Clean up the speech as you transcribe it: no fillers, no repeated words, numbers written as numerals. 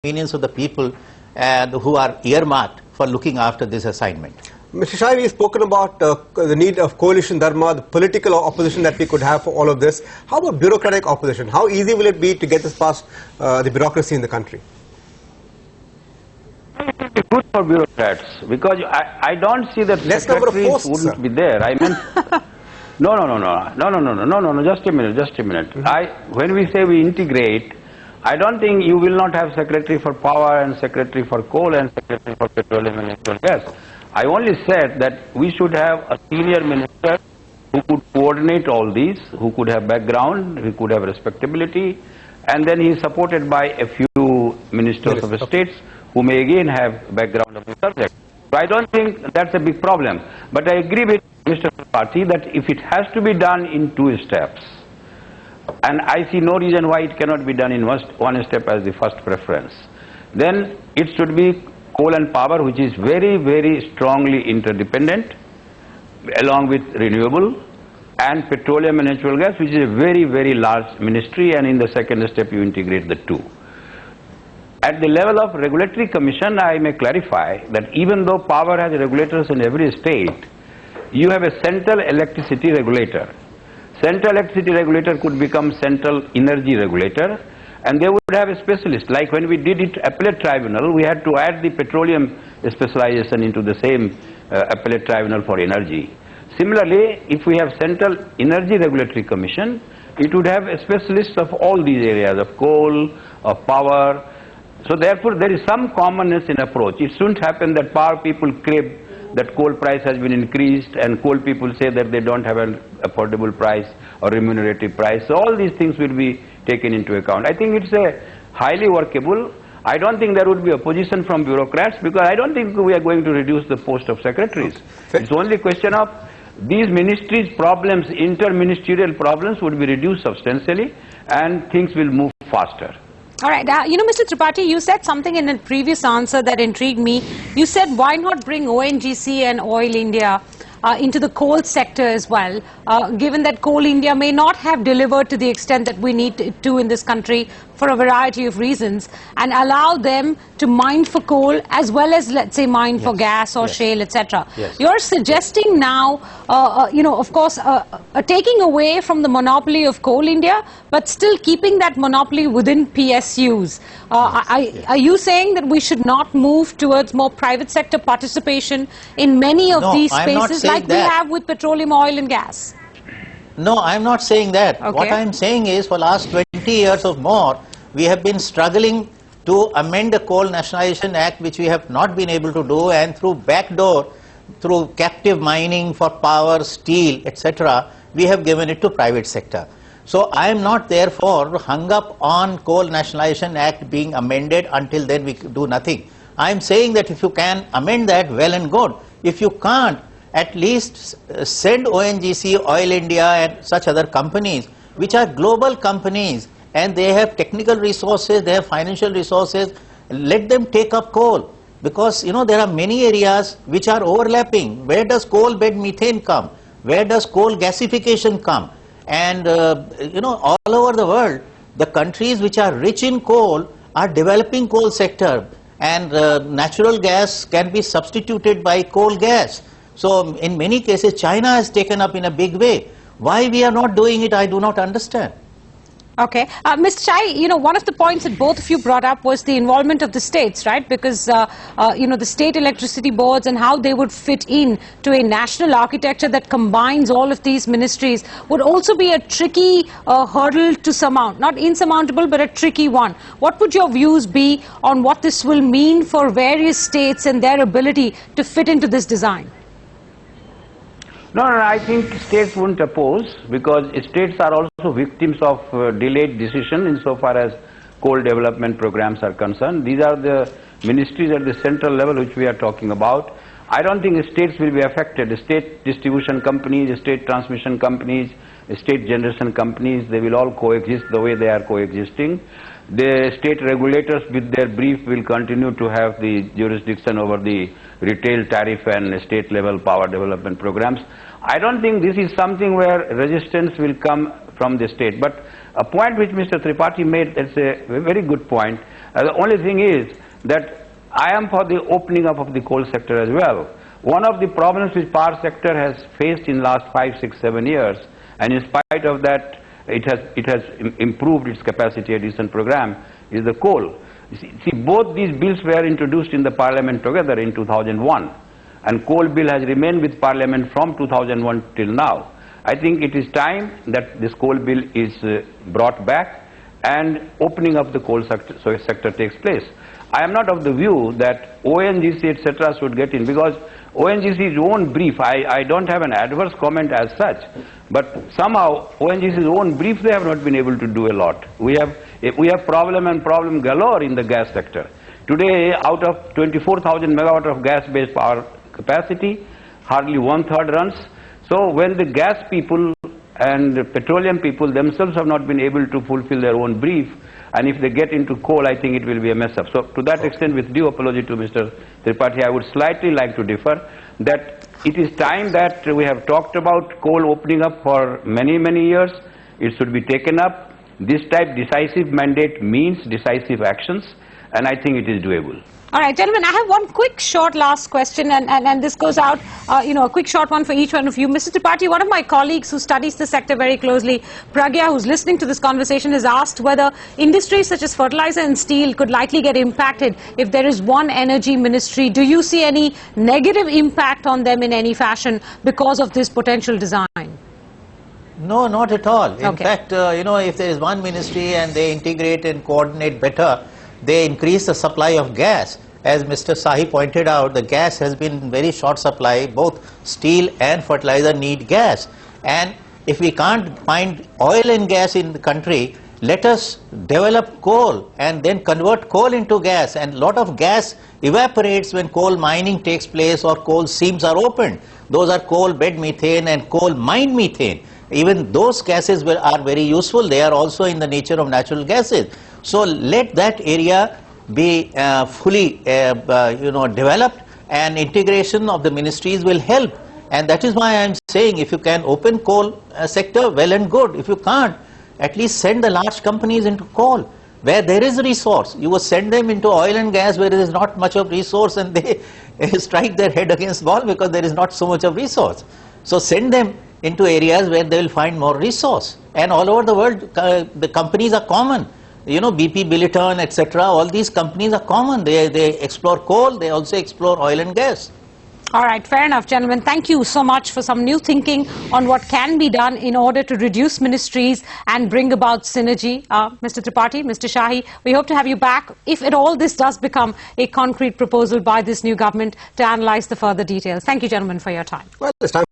convenience of the people who are earmarked for looking after this assignment. Mr. Shah, we've spoken about the need of coalition dharma, the political opposition that we could have for all of this. How about bureaucratic opposition? How easy will it be to get this past the bureaucracy in the country? It will be good for bureaucrats because I don't see that less number of posts wouldn't be there. I mean, no. Just a minute. When we say we integrate, I don't think you will not have secretary for power and secretary for coal and secretary for petroleum and natural gas. I only said that we should have a senior minister who could coordinate all these, who could have background, who could have respectability, and then he is supported by a few ministers of states who may again have background of the subject. So I don't think that's a big problem. But I agree with Mr. Tripathi that if it has to be done in 2 steps, and I see no reason why it cannot be done in one step as the first preference, then it should be coal and power, which is very, very strongly interdependent, along with renewable, and petroleum and natural gas, which is a very, very large ministry, and in the second step you integrate the two. At the level of regulatory commission, I may clarify that even though power has regulators in every state, you have a central electricity regulator. Central electricity regulator could become central energy regulator, and they would have a specialist. Like when we did it appellate tribunal, we had to add the petroleum specialization into the same appellate tribunal for energy. Similarly, if we have central energy regulatory commission, it would have a specialist of all these areas of coal, of power. So therefore, there is some commonness in approach. It shouldn't happen that power people crave that coal price has been increased and coal people say that they don't have an affordable price or remunerative price. So all these things will be taken into account. I think it's a highly workable. I don't think there would be opposition from bureaucrats because I don't think we are going to reduce the post of secretaries. It's only a question of these ministries' problems, interministerial problems would be reduced substantially and things will move faster. All right. Mr. Tripathi, you said something in a previous answer that intrigued me. You said, why not bring ONGC and Oil India into the coal sector as well, given that Coal India may not have delivered to the extent that we need it to in this country for a variety of reasons, and allow them to mine for coal as well as, let's say, mine for gas or shale, etc. You're suggesting now, of course, taking away from the monopoly of Coal India, but still keeping that monopoly within PSUs. Are you saying that we should not move towards more private sector participation in many of these spaces like we have with petroleum, oil and gas? No, I'm not saying that. Okay. What I'm saying is for last 20 years or more, we have been struggling to amend the Coal Nationalization Act, which we have not been able to do, and through backdoor, through captive mining for power, steel, etc., we have given it to private sector. So I am not therefore hung up on Coal Nationalization Act being amended. Until then we do nothing. I am saying that if you can amend that, well and good. If you can't, at least send ONGC, Oil India and such other companies which are global companies and they have technical resources, they have financial resources, let them take up coal, because there are many areas which are overlapping. Where does coal bed methane come? Where does coal gasification come? And all over the world, the countries which are rich in coal are developing coal sector, and natural gas can be substituted by coal gas. So in many cases China has taken up in a big way. Why we are not doing it, I do not understand. Okay. Mr. Shai, one of the points that both of you brought up was the involvement of the states, right? Because, the state electricity boards and how they would fit in to a national architecture that combines all of these ministries would also be a tricky hurdle to surmount. Not insurmountable, but a tricky one. What would your views be on what this will mean for various states and their ability to fit into this design? No, I think states wouldn't oppose, because states are also victims of delayed decision insofar as coal development programs are concerned. These are the ministries at the central level which we are talking about. I don't think states will be affected. State distribution companies, state transmission companies, state generation companies, they will all coexist the way they are coexisting. The state regulators with their brief will continue to have the jurisdiction over the retail tariff and state level power development programs. I don't think this is something where resistance will come from the state. But a point which Mr. Tripathi made, that's a very good point. The only thing is that I am for the opening up of the coal sector as well. One of the problems which power sector has faced in last 5, 6, 7 years, and in spite of that it has improved its capacity addition program, is the coal. See, both these bills were introduced in the Parliament together in 2001, and coal bill has remained with Parliament from 2001 till now. I think it is time that this coal bill is brought back and opening up the coal sector takes place. I am not of the view that ONGC etc. should get in, because ONGC's own brief, I don't have an adverse comment as such, but somehow ONGC's own brief, they have not been able to do a lot. We have problem galore in the gas sector. Today, out of 24,000 megawatt of gas-based power capacity, hardly 1/3 runs. So when the gas people and the petroleum people themselves have not been able to fulfill their own brief, and if they get into coal, I think it will be a mess up. So to that extent, with due apology to Mr. Tripathi, I would slightly like to differ that it is time that we have talked about coal opening up for many, many years. It should be taken up. This type decisive mandate means decisive actions, and I think it is doable. All right, gentlemen, I have one quick, short last question, and this goes out, a quick, short one for each one of you. Mr. Tripathi, one of my colleagues who studies the sector very closely, Pragya, who's listening to this conversation, has asked whether industries such as fertilizer and steel could likely get impacted if there is one energy ministry. Do you see any negative impact on them in any fashion because of this potential design? No, not at all. In Okay. fact, if there is one ministry and they integrate and coordinate better, they increase the supply of gas. As Mr. Sahi pointed out, the gas has been in very short supply. Both steel and fertilizer need gas. And if we can't find oil and gas in the country, let us develop coal and then convert coal into gas. And a lot of gas evaporates when coal mining takes place or coal seams are opened. Those are coal bed methane and coal mine methane. Even those gases are very useful. They are also in the nature of natural gases. So let that area be fully developed, and integration of the ministries will help. And that is why I am saying, if you can open coal sector, well and good. If you can't, at least send the large companies into coal where there is resource. You will send them into oil and gas where there is not much of resource, and they strike their head against wall because there is not so much of resource. So send them into areas where they will find more resource. And all over the world, the companies are common. BP, Billiton, etc. All these companies are common. They explore coal. They also explore oil and gas. All right, fair enough, gentlemen. Thank you so much for some new thinking on what can be done in order to reduce ministries and bring about synergy. Mr. Tripathi, Mr. Shahi, we hope to have you back if at all this does become a concrete proposal by this new government to analyze the further details. Thank you, gentlemen, for your time. Well, it's time.